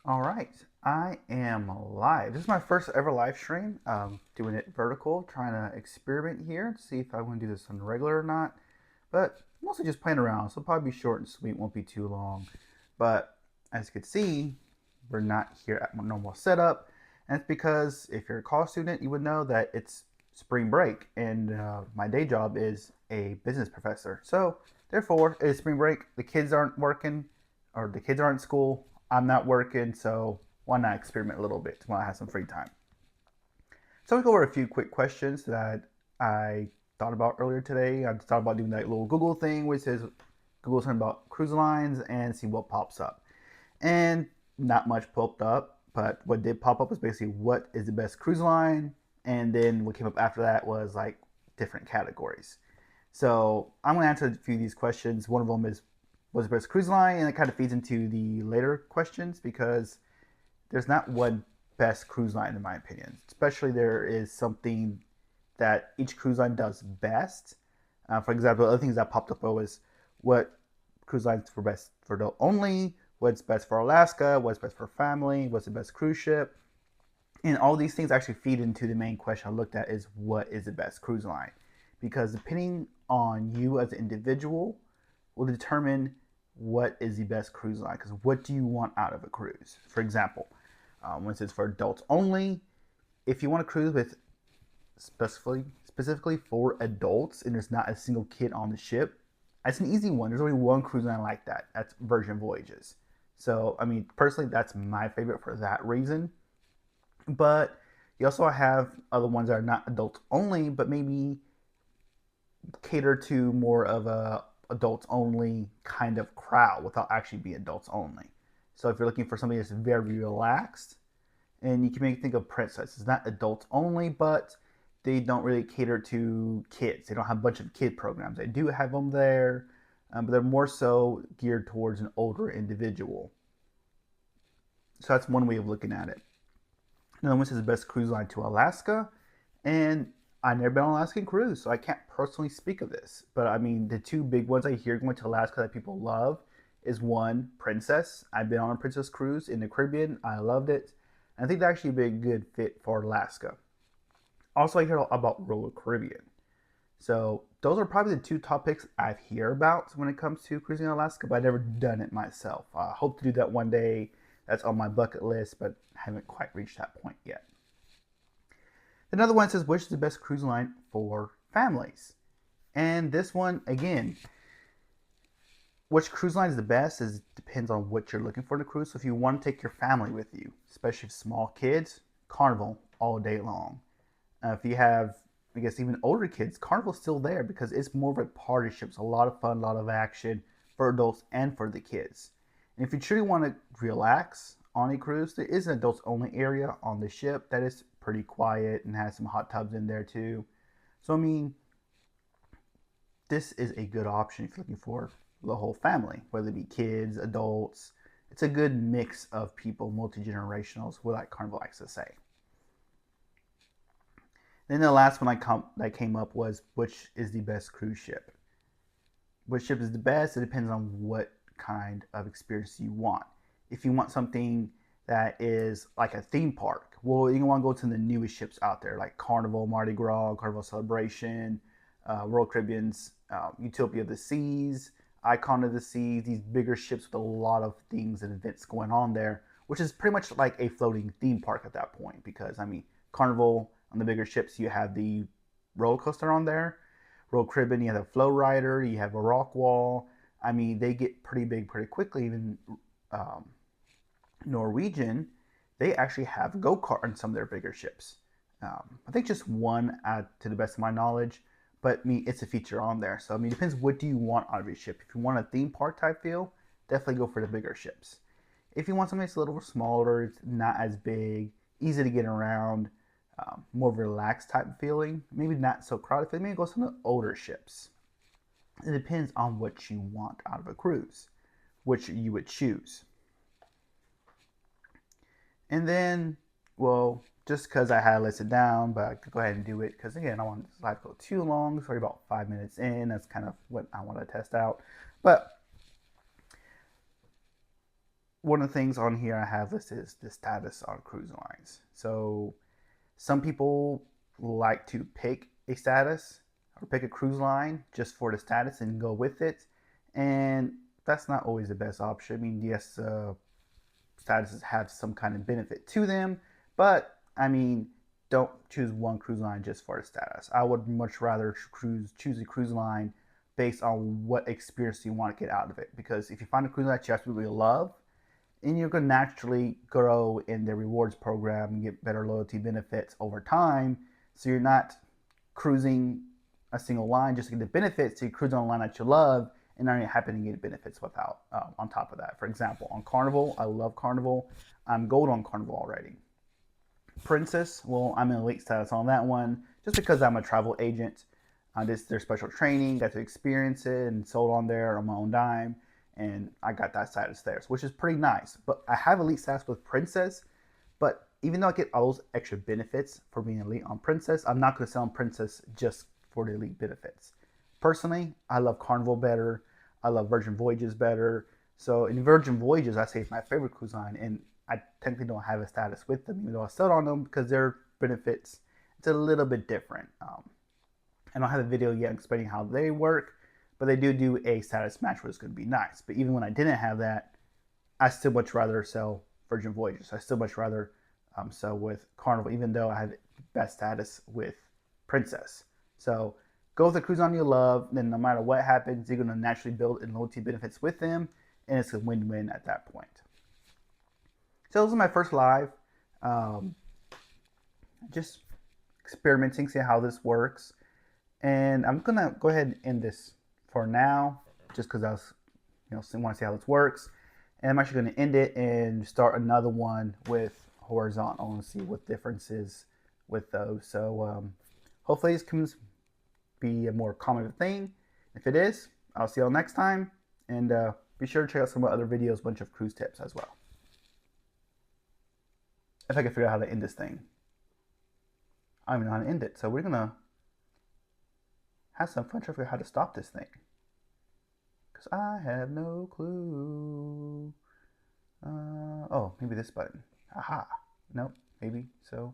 All right, I am live. This is my first ever live stream. Doing it vertical, trying to experiment here, see if I want to do this on regular or not. But mostly just playing around, so it'll probably be short and sweet, won't be too long. But as you can see, we're not here at my normal setup, and it's because if you're a college student, you would know that it's spring break, and my day job is a business professor. So therefore, it is spring break. The kids aren't working, or the kids aren't in school. I'm not working, so why not experiment a little bit when I have some free time? So we go over a few quick questions that I thought about earlier today. I thought about doing that little Google thing, which says Google something about cruise lines and see what pops up. And not much popped up, but what did pop up was basically what is the best cruise line, and then what came up after that was like different categories. So I'm going to answer a few of these questions. One of them is what's the best cruise line, and it kind of feeds into the later questions because there's not one best cruise line in my opinion. Especially there is something that each cruise line does best. For example, other things that popped up was what cruise lines for best for adult only, what's best for Alaska, what's best for family, what's the best cruise ship, and all these things actually feed into the main question I looked at is what is the best cruise line, because depending on you as an individual will determine what is the best cruise line. Because what do you want out of a cruise? For example, when it says for adults only, if you want to cruise with specifically for adults and there's not a single kid on the ship, that's an easy one. There's only one cruise line like that. That's Virgin Voyages. So I mean, personally, that's my favorite for that reason. But you also have other ones that are not adults only, but maybe cater to more of a adults only kind of crowd without actually being adults only. So if you're looking for something that's very relaxed, and you can maybe think of Princess. It's not adults only, but they don't really cater to kids. They don't have a bunch of kid programs. They do have them there, but they're more so geared towards an older individual. So that's one way of looking at it. Another one says best cruise line to Alaska, and I've never been on an Alaskan cruise, so I can't personally speak of this. But I mean, the two big ones I hear going to Alaska that people love is one, Princess. I've been on a Princess cruise in the Caribbean. I loved it. And I think that actually be a good fit for Alaska. Also, I hear about Royal Caribbean. So those are probably the two topics I hear about when it comes to cruising in Alaska, but I've never done it myself. I hope to do that one day. That's on my bucket list, but haven't quite reached that point yet. Another one says, which is the best cruise line for families? And this one, again, which cruise line is the best is depends on what you're looking for in a cruise. So if you want to take your family with you, especially if small kids, Carnival all day long. If you have, I guess, even older kids, Carnival's still there because it's more of a party ship. It's a lot of fun, a lot of action for adults and for the kids. And if you truly want to relax on a cruise, there is an adults only area on the ship that is pretty quiet and has some hot tubs in there too. So I mean, this is a good option if you're looking for the whole family, whether it be kids, adults. It's a good mix of people, multi generationals, what like Carnival likes to say. Then the last one that came up was which is the best cruise ship? Which ship is the best? It depends on what kind of experience you want. If you want something that is like a theme park, well, you want to go to the newest ships out there, like Carnival, Mardi Gras, Carnival Celebration, Royal Caribbean's Utopia of the Seas, Icon of the Seas, these bigger ships with a lot of things and events going on there, which is pretty much like a floating theme park at that point. Because, I mean, Carnival on the bigger ships, you have the roller coaster on there. Royal Caribbean, you have a flow rider, you have a rock wall. I mean, they get pretty big pretty quickly. Even um, Norwegian, they actually have go kart on some of their bigger ships. I think just one, to the best of my knowledge, but I mean it's a feature on there. So I mean, it depends what do you want out of your ship. If you want a theme park type feel, definitely go for the bigger ships. If you want something that's a little smaller, it's not as big, easy to get around, more relaxed type feeling, maybe not so crowded, maybe go some of the older ships. It depends on what you want out of a cruise, which you would choose. And then, well, just because I had to list it down, but I could go ahead and do it because again, I don't want this live to go too long. Sorry, about 5 minutes in. That's kind of what I want to test out. But one of the things on here I have listed is the status on cruise lines. So some people like to pick a status or pick a cruise line just for the status and go with it. And that's not always the best option. I mean, yes, statuses have some kind of benefit to them, but I mean, don't choose one cruise line just for the status. I would much rather choose a cruise line based on what experience you want to get out of it. Because if you find a cruise line that you absolutely love, and you're going to naturally grow in the rewards program and get better loyalty benefits over time. So you're not cruising a single line just to get the benefits. So you cruise on a line that you love, and now you're happy to get benefits without on top of that. For example, on Carnival, I love Carnival. I'm gold on Carnival already. Princess, well, I'm in elite status on that one just because I'm a travel agent. This their special training, got to experience it, and sold on there on my own dime, and I got that status there, which is pretty nice. But I have elite status with Princess, but even though I get all those extra benefits for being elite on Princess, I'm not going to sell on Princess just for the elite benefits. Personally, I love Carnival better. I love Virgin Voyages better. So in Virgin Voyages, I say it's my favorite cruise line, and I technically don't have a status with them, even though I settled on them because their benefits it's a little bit different. I don't have a video yet explaining how they work, but they do a status match, which is going to be nice. But even when I didn't have that, I still much rather sell Virgin Voyages. I still much rather sell with Carnival, even though I have best status with Princess. So go with the cruise on you love. Then no matter what happens, you're going to naturally build in loyalty benefits with them, and it's a win-win at that point. So this is my first live. Um, just experimenting, see how this works. And I'm gonna go ahead and end this for now, just because I was, want to see how this works. And I'm actually gonna end it and start another one with horizontal and see what differences with those. So hopefully this can be a more common thing. If it is, I'll see y'all next time. And be sure to check out some other videos, bunch of cruise tips as well. If I can figure out how to end this thing. I don't even know how to end it. So we're gonna have some fun trying to figure out how to stop this thing. Because I have no clue. Oh, maybe this button. Aha. Nope, maybe so.